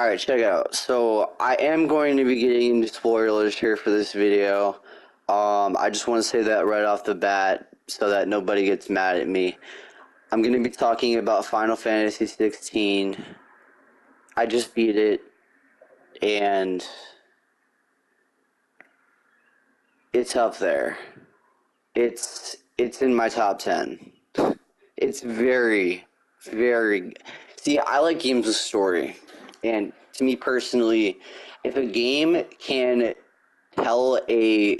Alright, check it out. So, I am going to be getting into spoilers here for this video. I just want to say that right off the bat so that nobody gets mad at me. I'm going to be talking about Final Fantasy 16. I just beat it, and it's up there. It's in my top 10. It's very, very... See, I like games with story. And to me personally, if a game can tell a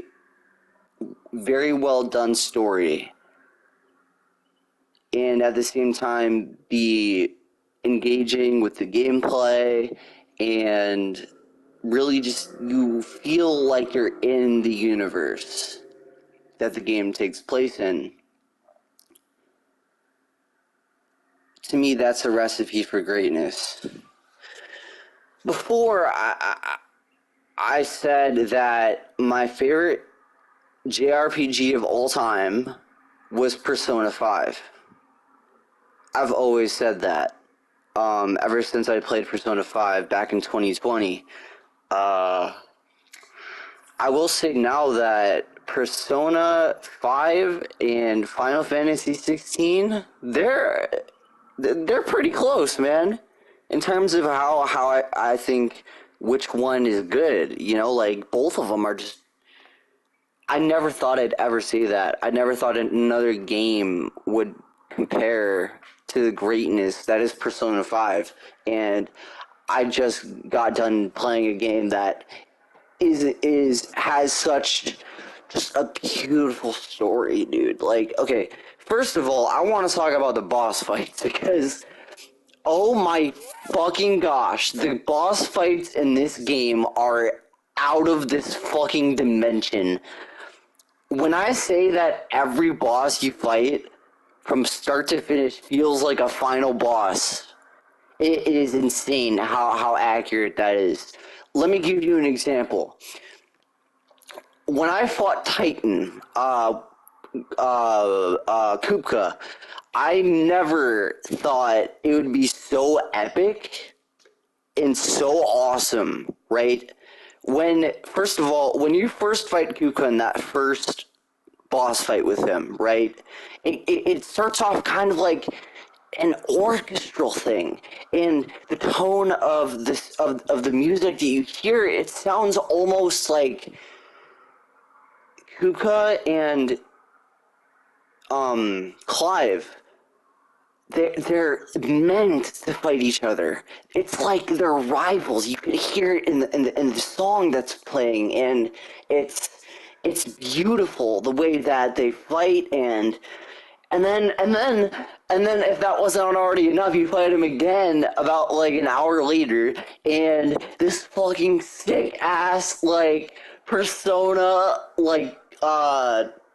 very well done story and at the same time be engaging with the gameplay and really just you feel like you're in the universe that the game takes place in, to me that's a recipe for greatness. Before, I said that my favorite JRPG of all time was Persona 5. I've always said that. Ever since I played Persona 5 back in 2020. I will say now that Persona 5 and Final Fantasy 16, they're pretty close, man. In terms of how I think which one is good, you know, like, both of them are just... I never thought I'd ever say that. I never thought another game would compare to the greatness that is Persona 5. And I just got done playing a game that has such just a beautiful story, dude. Like, okay, first of all, I want to talk about the boss fights because... oh my fucking gosh, the boss fights in this game are out of this fucking dimension. When I say that every boss you fight, from start to finish, feels like a final boss, it is insane how accurate that is. Let me give you an example. When I fought Titan, Kupka, I never thought it would be so epic and so awesome, right? First of all, when you first fight Kupka in that first boss fight with him, right? It starts off kind of like an orchestral thing, and the tone of the music that you hear, it sounds almost like Kupka and Clive. They're meant to fight each other. It's like they're rivals. You can hear it in the song that's playing, and it's beautiful the way that they fight, and then if that wasn't already enough, you fight him again about like an hour later, and this fucking sick ass like Persona like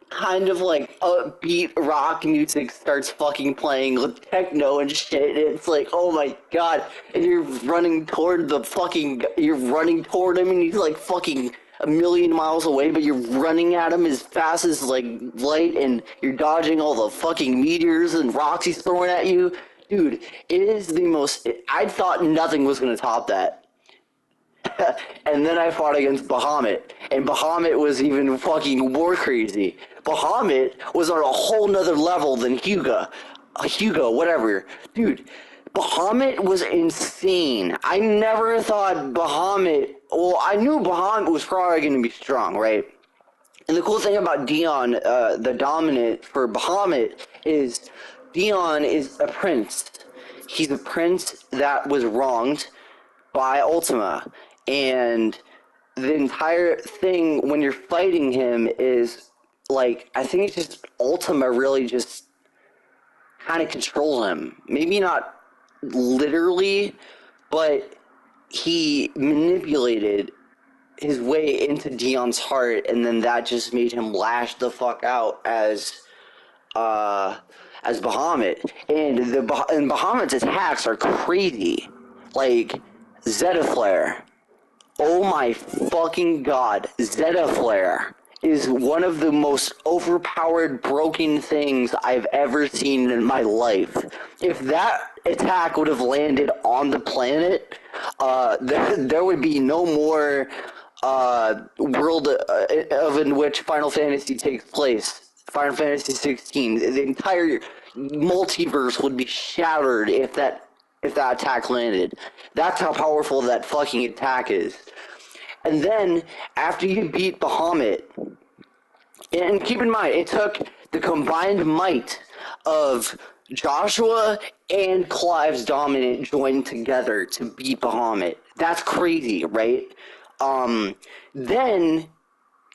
kind of like upbeat rock music starts fucking playing with techno and shit, and it's like, oh my god, and you're running toward him and he's like fucking a million miles away, but you're running at him as fast as like light, and you're dodging all the fucking meteors and rocks he's throwing at you. Dude, it is the most... I thought nothing was gonna top that. And then I fought against Bahamut, and Bahamut was even fucking more crazy. Bahamut was on a whole nother level than Hugo, whatever. Dude, Bahamut was insane. I never thought Bahamut... Well, I knew Bahamut was probably going to be strong, right? And the cool thing about Dion, the dominant for Bahamut, is Dion is a prince. He's a prince that was wronged by Ultima. And the entire thing when you're fighting him is, like, I think it's just Ultima really just kind of control him. Maybe not literally, but he manipulated his way into Dion's heart, and then that just made him lash the fuck out as Bahamut. And Bahamut's attacks are crazy. Like, Zeta Flare. Oh my fucking god, Zeta Flare is one of the most overpowered broken things I've ever seen in my life. If that attack would have landed on the planet, there would be no more world of in which Final Fantasy takes place. Final Fantasy 16. The entire multiverse would be shattered if that attack landed. That's how powerful that fucking attack is. And then after you beat Bahamut, and keep in mind, it took the combined might of Joshua and Clive's dominant joined together to beat Bahamut. That's crazy, right? Then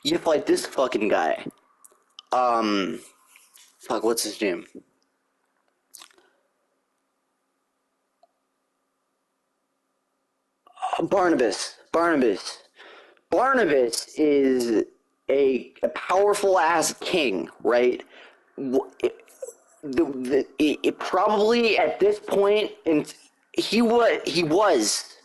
you fight this fucking guy. Fuck, what's his name? Barnabas. Barnabas is a powerful ass king, right? It probably at this point, and he was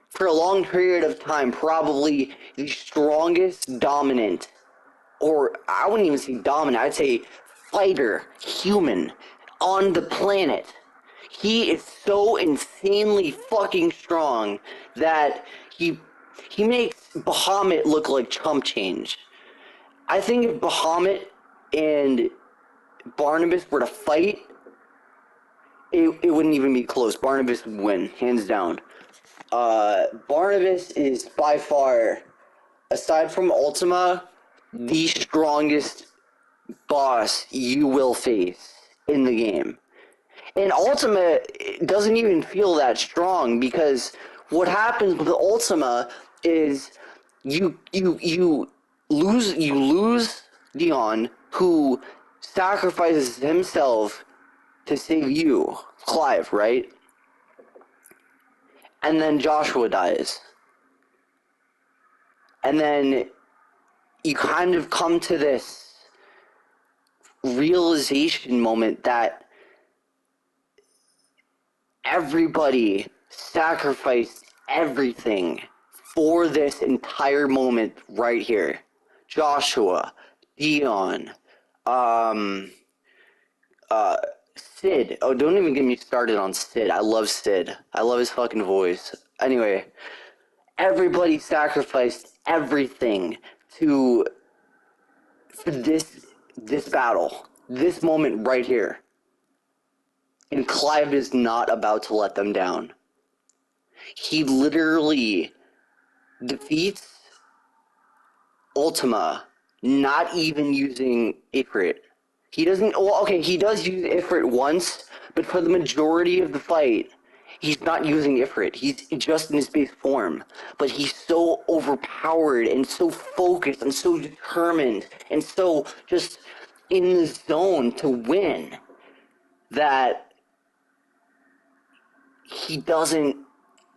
for a long period of time probably the strongest dominant, or I wouldn't even say dominant, I'd say fighter human on the planet. He is so insanely fucking strong that he makes Bahamut look like chump change. I think if Bahamut and Barnabas were to fight, it wouldn't even be close. Barnabas would win, hands down. Barnabas is by far, aside from Ultima, the strongest boss you will face in the game. And Ultima doesn't even feel that strong, because what happens with Ultima is you lose Dion, who sacrifices himself to save you, Clive, right? And then Joshua dies. And then you kind of come to this realization moment that everybody sacrificed everything for this entire moment right here. Joshua, Dion, Sid. Oh, don't even get me started on Sid. I love Sid. I love his fucking voice. Anyway, everybody sacrificed everything for this battle, this moment right here. And Clive is not about to let them down. He literally defeats Ultima, not even using Ifrit. He doesn't, well, okay, he does use Ifrit once, but for the majority of the fight, he's not using Ifrit. He's just in his base form. But he's so overpowered and so focused and so determined and so just in the zone to win that he doesn't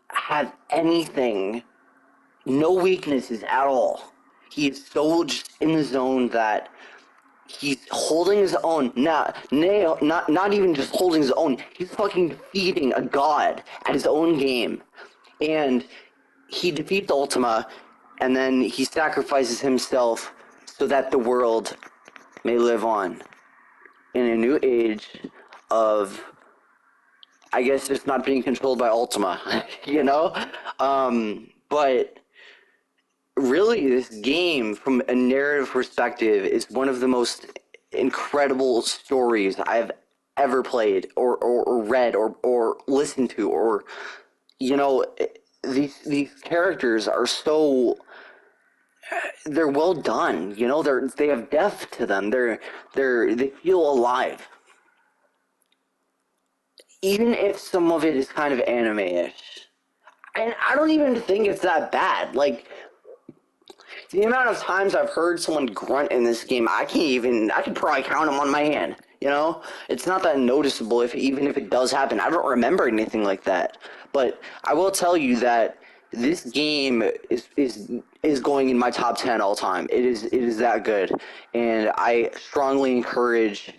have anything, no weaknesses at all. He is so just in the zone that he's holding his own. Not even just holding his own. He's fucking defeating a god at his own game. And he defeats Ultima, and then he sacrifices himself so that the world may live on in a new age of, I guess, just not being controlled by Ultima, you know? But really, this game, from a narrative perspective, is one of the most incredible stories I've ever played or read or listened to. Or, you know, these characters are so, they're well done, you know? They have depth to them. They feel alive. Even if some of it is kind of anime-ish. And I don't even think it's that bad. Like, the amount of times I've heard someone grunt in this game, I could probably count them on my hand, you know? It's not that noticeable, even if it does happen. I don't remember anything like that. But I will tell you that this game is going in my top 10 all time. It is that good. And I strongly encourage,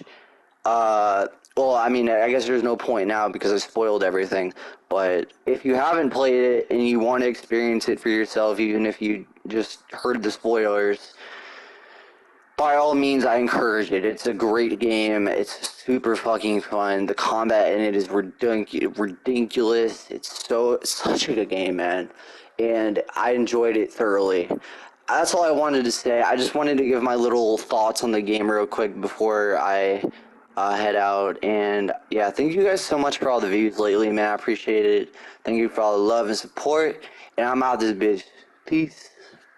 well, I mean, I guess there's no point now because I spoiled everything. But if you haven't played it and you want to experience it for yourself, even if you just heard the spoilers, by all means, I encourage it. It's a great game. It's super fucking fun. The combat in it is ridiculous. It's such a good game, man. And I enjoyed it thoroughly. That's all I wanted to say. I just wanted to give my little thoughts on the game real quick before I head out. And yeah, thank you guys so much for all the views lately, man. I appreciate it. Thank you for all the love and support. And I'm out this bitch. Peace.